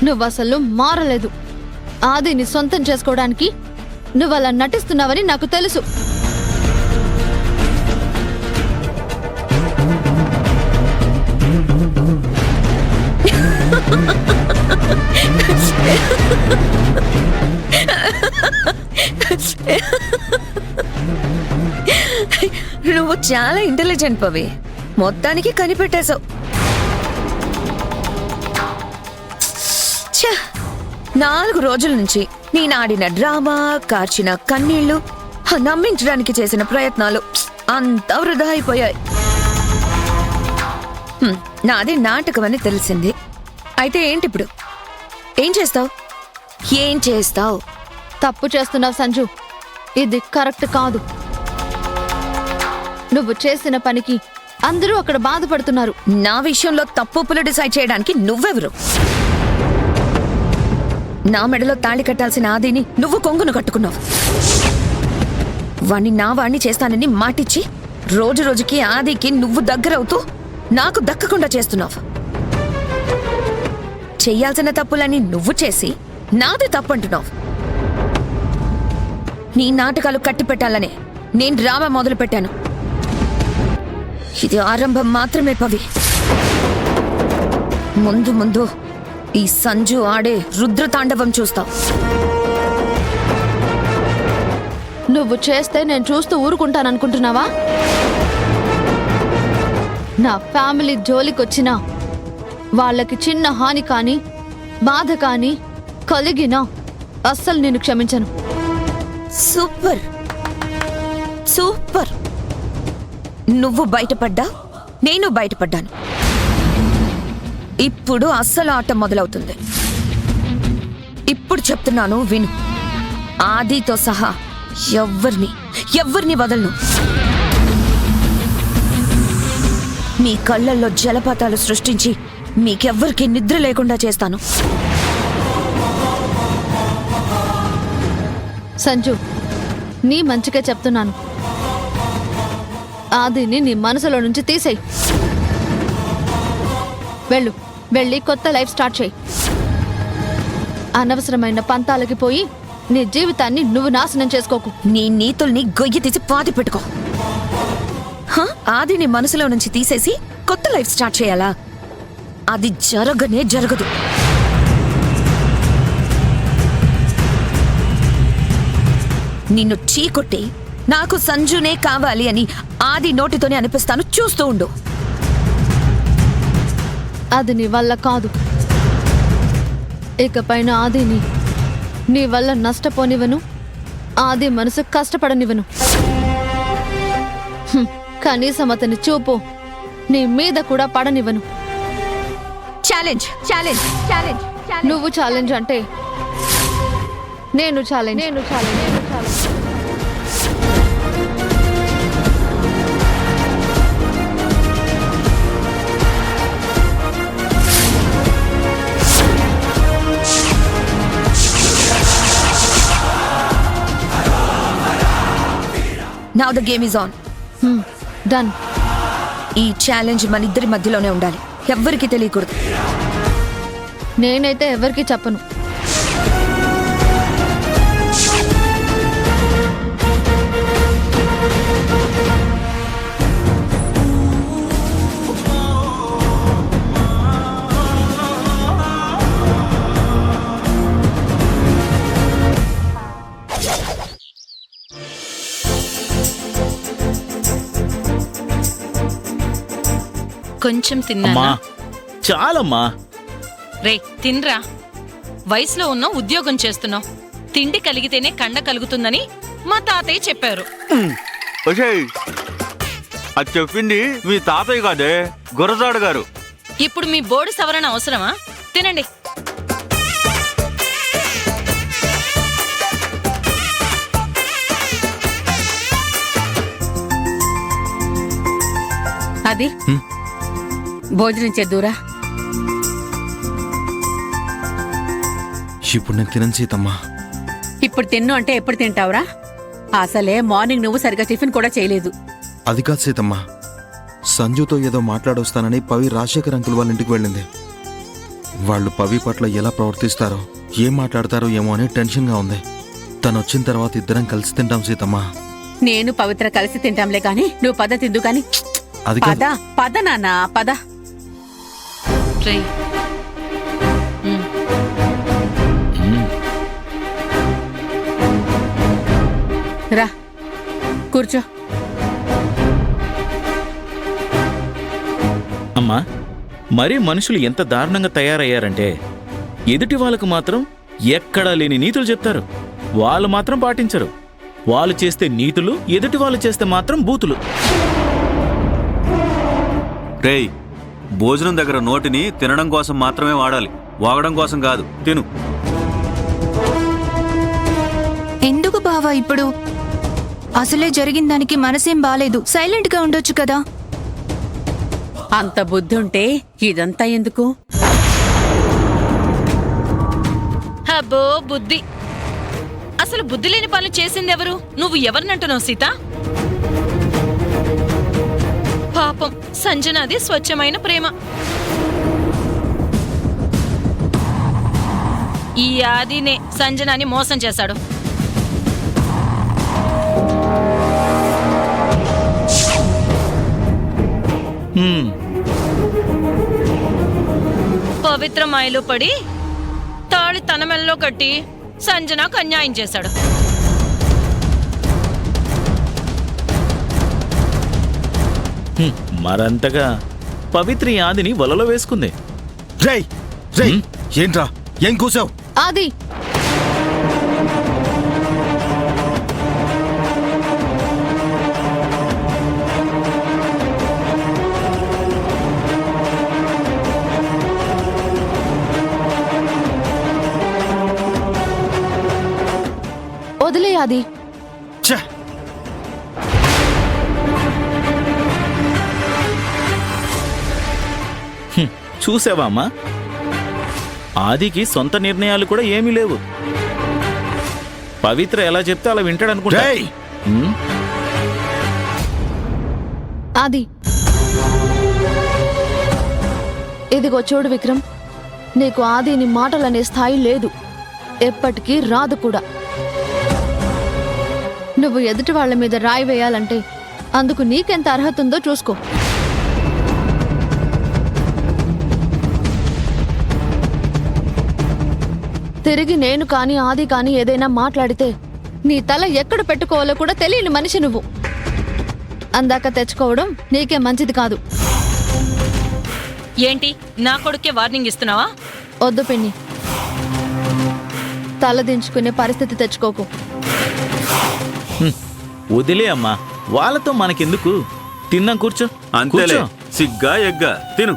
నువ్వసలు మారలేదు. ఆదిని సొంతం చేసుకోవడానికి నువ్వలా నటిస్తున్నావని నాకు తెలుసు. నువ్వు చాలా ఇంటెలిజెంట్ పవి. మొత్తానికి కనిపెట్టేశావు. 4 రోజుల నుంచి నేనాడిన డ్రామా, కార్చిన కన్నీళ్లు, నమ్మించడానికి చేసిన ప్రయత్నాలు అంతా వృధా అయిపోయాయి. నాది నాటకమని తెలిసింది. అయితే ఏంటిప్పుడు? ఏం చేస్తావు? ఏం చేస్తావు? తప్పు చేస్తున్నావు సంజు. ఇది కరెక్ట్ కాదు. నువ్వు చేసిన పనికి అందరూ అక్కడ బాధపడుతున్నారు. నా విషయంలో తప్పులు డిసైడ్ చేయడానికి నువ్వెవరు? నా మెడలో తాళి కట్టాల్సిన ఆదిని నువ్వు కొంగును కట్టుకున్నావు. వాణ్ణి నా వాణ్ణి చేస్తానని మాటిచ్చి రోజు రోజుకి ఆదికి నువ్వు దగ్గరవుతూ నాకు దక్కకుండా చేస్తున్నావు. చెయ్యాల్సిన తప్పులని నువ్వు చేసి నాది తప్పంటున్నావు. నీ నాటకాలు కట్టి పెట్టాలనే నేను డ్రామా మొదలు పెట్టాను. ఇది ఆరంభం మాత్రమే పవి. ముందు ముందు ఈ సంజు ఆడే రుద్రతాండవం చూస్తావు. నువ్వు చేస్తే నేను చూస్తూ ఊరుకుంటాననుకుంటున్నావా? నా ఫ్యామిలీ జోలికొచ్చినా వాళ్ళకి చిన్న హాని కానీ బాధ కానీ కలిగినా అస్సలు నేను క్షమించను. Super super. నువ్వు బయటపడ్డా, నేను బయటపడ్డాను. ఇప్పుడు అస్సలు ఆట మొదలవుతుంది. ఇప్పుడు చెప్తున్నాను విను. ఆదితో సహా ఎవ్వరిని వదలను. మీ కళ్ళల్లో జలపాతాలు సృష్టించి మీకెవ్వరికి నిద్ర లేకుండా చేస్తాను. సంజు, నీ మంచిగా చెప్తున్నాను. ఆదిని నీ మనసులో నుంచి తీసేయి. వెళ్ళి కొత్త లైఫ్ స్టార్ట్ చేయి. అనవసరమైన పంతాలకి పోయి నీ జీవితాన్ని నువ్వు నాశనం చేసుకోకు. నీ నీతుల్ని గొయ్యి తీసి పాతి పెట్టుకో. ఆదిని మనసులో నుంచి తీసేసి కొత్త లైఫ్ స్టార్ట్ చేయాలా? అది జరగదు. నిన్ను చీకొట్టి నాకు సంజునే కావాలి అని ఆది నోటితోనే అనిపిస్తాను. చూస్తూ ఉండు. అది నీ వల్ల కాదు. ఇకపైన ఆదిని నీ వల్ల నష్టపోనివను, ఆది మనసు కష్టపడనివను. కనీసం అతని చూపు నీ మీద కూడా పడనివను. ఛాలెంజ్. నువ్వు ఛాలెంజ్ అంటే నేను challenge. Now the game is on. Done. ఈ ఛాలెంజ్ మన ఇద్దరి మధ్యలోనే ఉండాలి. ఎవ్వరికి తెలియకూడదు. నేనైతే ఎవరికి చెప్పను. కొంచెం తిన్నా. చాలమ్మా. రే తిన్రా. వయసులో ఉన్నావు, ఉద్యోగం చేస్తున్నావు. తిండి కలిగితేనే కండ కలుగుతుందని మా తాతయ్య చెప్పారు. అది చెప్పింది మీ తాతయ్య కాదే, గురజాడు గారు. ఇప్పుడు మీ బోర్డు సవరణ అవసరమా? తినండి. అది భోజనం చేద్దురా. ఇప్పుడు నేను తినను సీతమ్మా. ఇప్పుడు తిన్ను అంటే ఎప్పుడు తింటావురా? అసలే మార్నింగ్ నువ్వు సరిగా టిఫిన్ కూడా చేయలేదు. అది కాదు సీతమ్మా, సంజుతో ఏదో మాట్లాడొస్తానని పవి రాజశేఖర్ అంకుల్ వాళ్ళ ఇంటికి వెళ్ళింది. వాళ్ళు పవి పట్ల ఎలా ప్రవర్తిస్తారో ఏం మాట్లాడతారో ఏమో అని టెన్షన్గా ఉంది. తను వచ్చిన తర్వాత ఇద్దరం కలిసి తింటాం సీతమ్మా. నేను పవిత్ర కలిసి తింటాంలే గాని నువ్వు పద తిందు గాని. అది కాదు. పద పద నాన్న పద. రేయ్ రా కూర్చో. అమ్మా, మరీ మనుషులు ఎంత దారుణంగా తయారయ్యారంటే ఎదుటి వాళ్ళకు మాత్రం ఎక్కడా లేని నీతులు చెప్తారు, వాళ్ళు మాత్రం పాటించరు. వాళ్ళు చేస్తే నీతులు, ఎదుటి వాళ్ళు చేస్తే మాత్రం బూతులు. రేయ్, భోజనం దగ్గర నోటిని తినడం కోసం మాత్రమే వాడాలి, వాగడం కోసం కాదు. తిను. ఎందుకు బావా ఇప్పుడు? అసలే జరిగిన దానికి మనసేం బాలేదు, సైలెంట్ గా ఉండొచ్చు కదా. అంత బుద్ధి ఉంటే ఇదంతా ఎందుకు? అబ్బో బుద్ధి! అసలు బుద్ధి లేని పనులు చేసిందెవరు? నువ్వు ఎవరినంటున్నావు సీత? పాపం సంజనాది స్వచ్ఛమైన ప్రేమ. ఈ ఆదినే సంజనాని మోసం చేశాడు. హ్మ్, పవిత్ర మాయలో పడి తాళి తన మెల్లో కట్టి సంజనాకు అన్యాయం చేశాడు. హ్మ్, మరంతగా పవిత్రి ఆదిని వలలో వేసుకుంది. రేయ్ రేయ్, ఏంట్రా ఏం కూసావు? ఆది వదిలే ఆది. ఛే! చూసావా అమ్మా, ఆదికి సొంత నిర్ణయాలు కూడా ఏమీ లేవు. పవిత్ర ఎలా చెప్తే అలా వింటాడనుకుంటా. రేయ్! హ్మ్? ఆది ఇదిగో చూడు విక్రమ్, నీకు ఆదిని మాటలనే స్థాయి లేదు, ఎప్పటికీ రాదు కూడా. నువ్వు ఎదుటి వాళ్ళ మీద రాయి వేయాలంటే అందుకు నీకెంత అర్హత ఉందో చూసుకో. తిరిగి నేను కానీ ఆది కానీ ఏదైనా మాట్లాడితే నీ తల ఎక్కడ పెట్టుకోవాలో కూడా తెలియని మనిషి నువ్వు. అందాక తెచ్చుకోవడం నీకే మంచిది కాదు. ఏంటి, నా కొడుకే వార్నింగ్ ఇస్తున్నావా? వద్దు పిన్ని, తల దించుకునే పరిస్థితి తెచ్చుకోకు. హ్మ్, వదిలే అమ్మా, వాళ్ళతో మనకెందుకు? తిన్నాం, కూర్చో. అంతేలే, కూర్చో. సిగ్గా ఎగ్గా తిను.